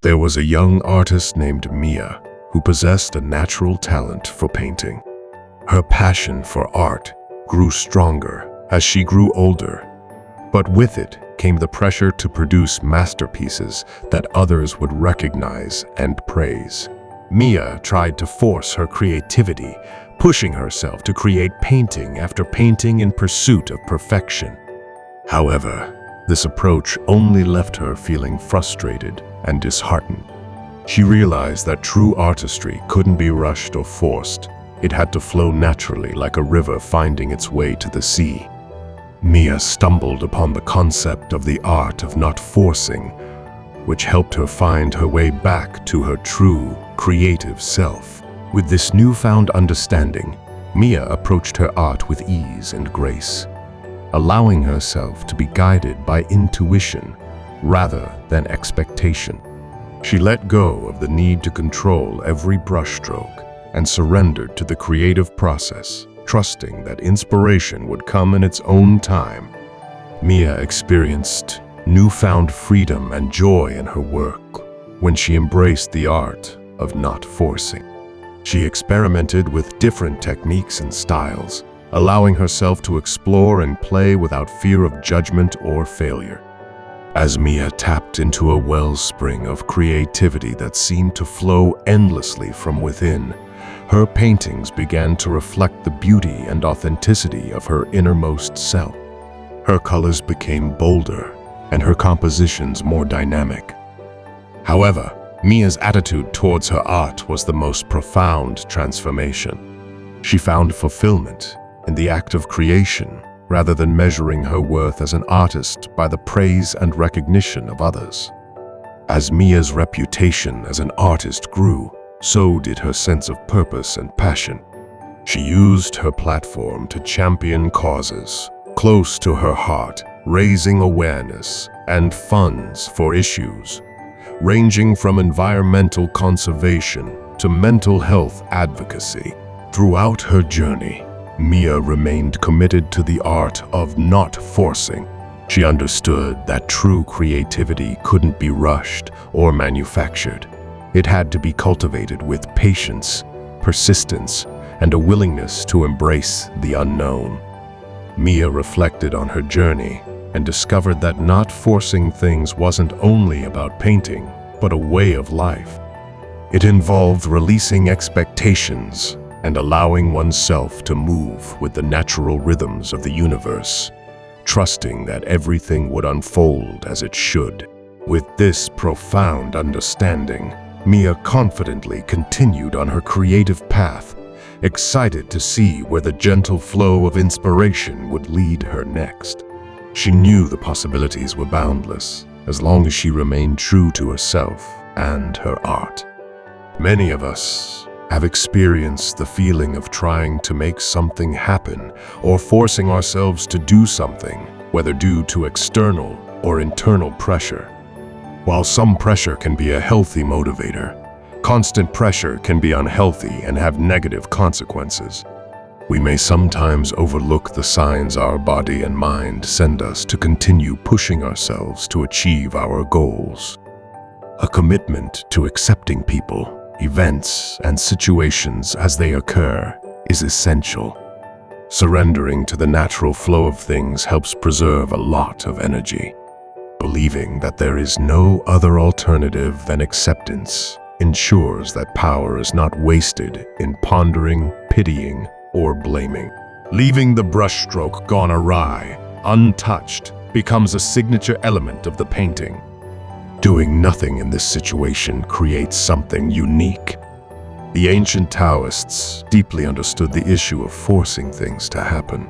There was a young artist named Mia who possessed a natural talent for painting. Her passion for art grew stronger as she grew older, but with it came the pressure to produce masterpieces that others would recognize and praise. Mia tried to force her creativity, pushing herself to create painting after painting in pursuit of perfection. However, this approach only left her feeling frustrated and disheartened. She realized that true artistry couldn't be rushed or forced. It had to flow naturally like a river finding its way to the sea. Mia stumbled upon the concept of the art of not forcing, which helped her find her way back to her true, creative self. With this newfound understanding, Mia approached her art with ease and grace, allowing herself to be guided by intuition rather than expectation. She let go of the need to control every brushstroke and surrendered to the creative process, trusting that inspiration would come in its own time. Mia experienced newfound freedom and joy in her work when she embraced the art of not forcing. She experimented with different techniques and styles, allowing herself to explore and play without fear of judgment or failure. As Mia tapped into a wellspring of creativity that seemed to flow endlessly from within, her paintings began to reflect the beauty and authenticity of her innermost self. Her colors became bolder and her compositions more dynamic. However, Mia's attitude towards her art was the most profound transformation. She found fulfillment in the act of creation rather than measuring her worth as an artist by the praise and recognition of others. As Mia's reputation as an artist grew, so did her sense of purpose and passion. She used her platform to champion causes close to her heart, raising awareness and funds for issues ranging from environmental conservation to mental health advocacy. Throughout her journey, Mia remained committed to the art of not forcing. She understood that true creativity couldn't be rushed or manufactured. It had to be cultivated with patience, persistence, and a willingness to embrace the unknown. Mia reflected on her journey and discovered that not forcing things wasn't only about painting, but a way of life. It involved releasing expectations and allowing oneself to move with the natural rhythms of the universe, trusting that everything would unfold as it should. With this profound understanding, Mia confidently continued on her creative path, excited to see where the gentle flow of inspiration would lead her next. She knew the possibilities were boundless, as long as she remained true to herself and her art. Many of us have experienced the feeling of trying to make something happen or forcing ourselves to do something, whether due to external or internal pressure. While some pressure can be a healthy motivator, constant pressure can be unhealthy and have negative consequences. We may sometimes overlook the signs our body and mind send us to continue pushing ourselves to achieve our goals. A commitment to accepting people, events, and situations as they occur is essential. Surrendering to the natural flow of things helps preserve a lot of energy. Believing that there is no other alternative than acceptance ensures that power is not wasted in pondering, pitying, or blaming. Leaving the brushstroke gone awry, untouched, becomes a signature element of the painting. Doing nothing in this situation creates something unique. The ancient Taoists deeply understood the issue of forcing things to happen.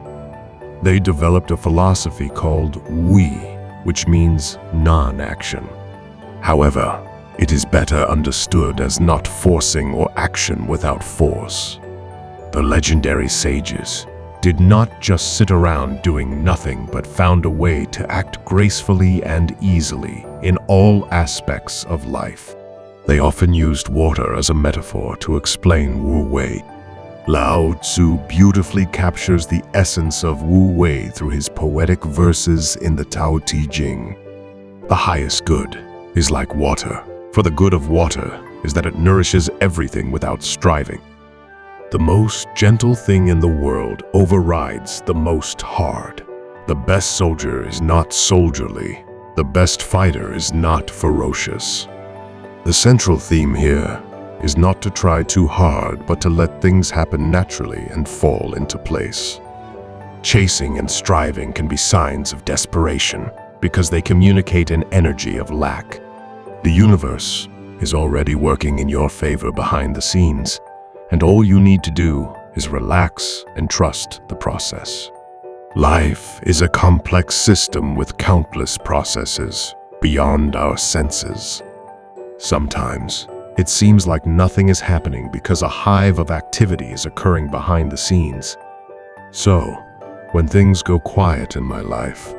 They developed a philosophy called awry, which means non-action. However, it is better understood as not forcing or action without force. The legendary sages did not just sit around doing nothing but found a way to act gracefully and easily in all aspects of life. They often used water as a metaphor to explain Wu Wei. Lao Tzu beautifully captures the essence of Wu Wei through his poetic verses in the Tao Te Ching. The highest good is like water, for the good of water is that it nourishes everything without striving. The most gentle thing in the world overrides the most hard. The best soldier is not soldierly. The best fighter is not ferocious. The central theme here is not to try too hard, but to let things happen naturally and fall into place. Chasing and striving can be signs of desperation because they communicate an energy of lack. The universe is already working in your favor behind the scenes, and all you need to do is relax and trust the process. Life is a complex system with countless processes beyond our senses. Sometimes, it seems like nothing is happening because a hive of activity is occurring behind the scenes. So, when things go quiet in my life,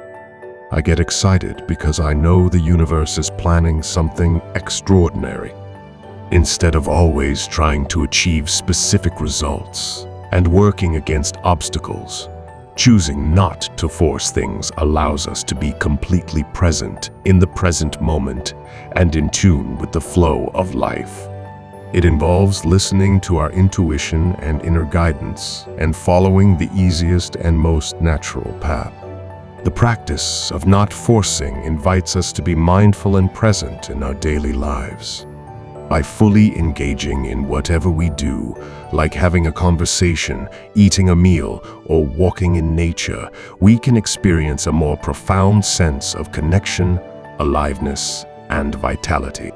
I get excited because I know the universe is planning something extraordinary. Instead of always trying to achieve specific results and working against obstacles, choosing not to force things allows us to be completely present in the present moment and in tune with the flow of life. It involves listening to our intuition and inner guidance and following the easiest and most natural path. The practice of not forcing invites us to be mindful and present in our daily lives. By fully engaging in whatever we do, like having a conversation, eating a meal, or walking in nature, we can experience a more profound sense of connection, aliveness, and vitality.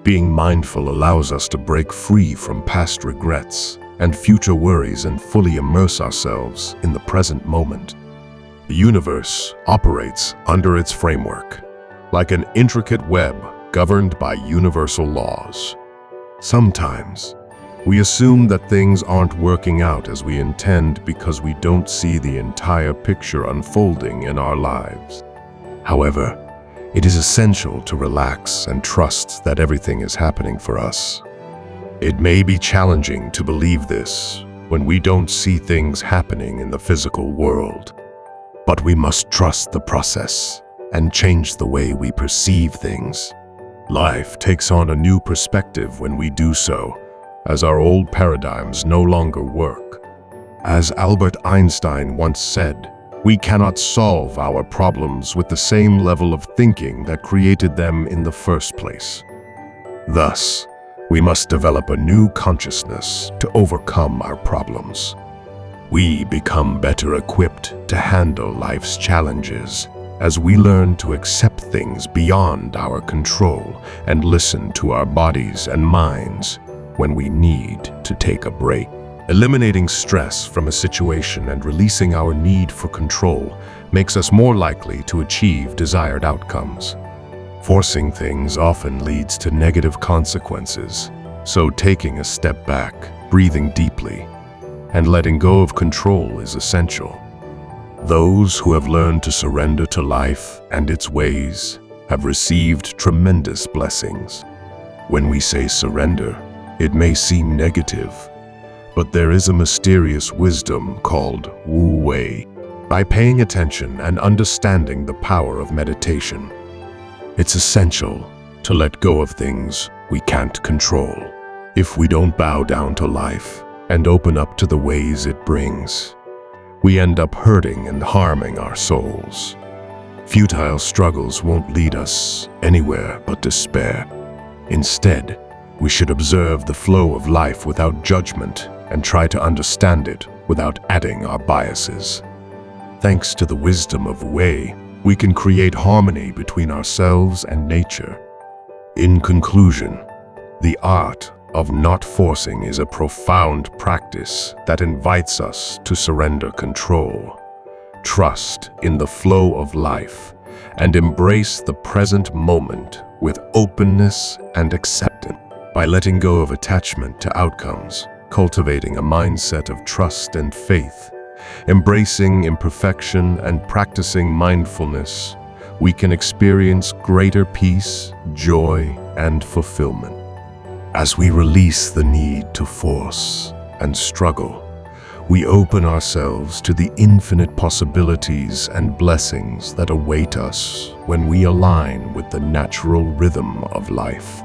Being mindful allows us to break free from past regrets and future worries and fully immerse ourselves in the present moment. The universe operates under its framework, like an intricate web governed by universal laws. Sometimes, we assume that things aren't working out as we intend because we don't see the entire picture unfolding in our lives. However, it is essential to relax and trust that everything is happening for us. It may be challenging to believe this when we don't see things happening in the physical world. But we must trust the process and change the way we perceive things. Life takes on a new perspective when we do so, as our old paradigms no longer work. As Albert Einstein once said, we cannot solve our problems with the same level of thinking that created them in the first place. Thus, we must develop a new consciousness to overcome our problems. We become better equipped to handle life's challenges as we learn to accept things beyond our control and listen to our bodies and minds when we need to take a break. Eliminating stress from a situation and releasing our need for control makes us more likely to achieve desired outcomes. Forcing things often leads to negative consequences, so taking a step back, breathing deeply, and letting go of control is essential. Those who have learned to surrender to life and its ways have received tremendous blessings. When we say surrender, it may seem negative, but there is a mysterious wisdom called Wu Wei. By paying attention and understanding the power of meditation, it's essential to let go of things we can't control. If we don't bow down to life and open up to the ways it brings, we end up hurting and harming our souls. Futile struggles won't lead us anywhere but despair. Instead, we should observe the flow of life without judgment and try to understand it without adding our biases. Thanks to the wisdom of Wei, we can create harmony between ourselves and nature. In conclusion, the art of not forcing is a profound practice that invites us to surrender control, trust in the flow of life, and embrace the present moment with openness and acceptance. By letting go of attachment to outcomes, cultivating a mindset of trust and faith, embracing imperfection and practicing mindfulness, we can experience greater peace, joy, and fulfillment. As we release the need to force and struggle, we open ourselves to the infinite possibilities and blessings that await us when we align with the natural rhythm of life.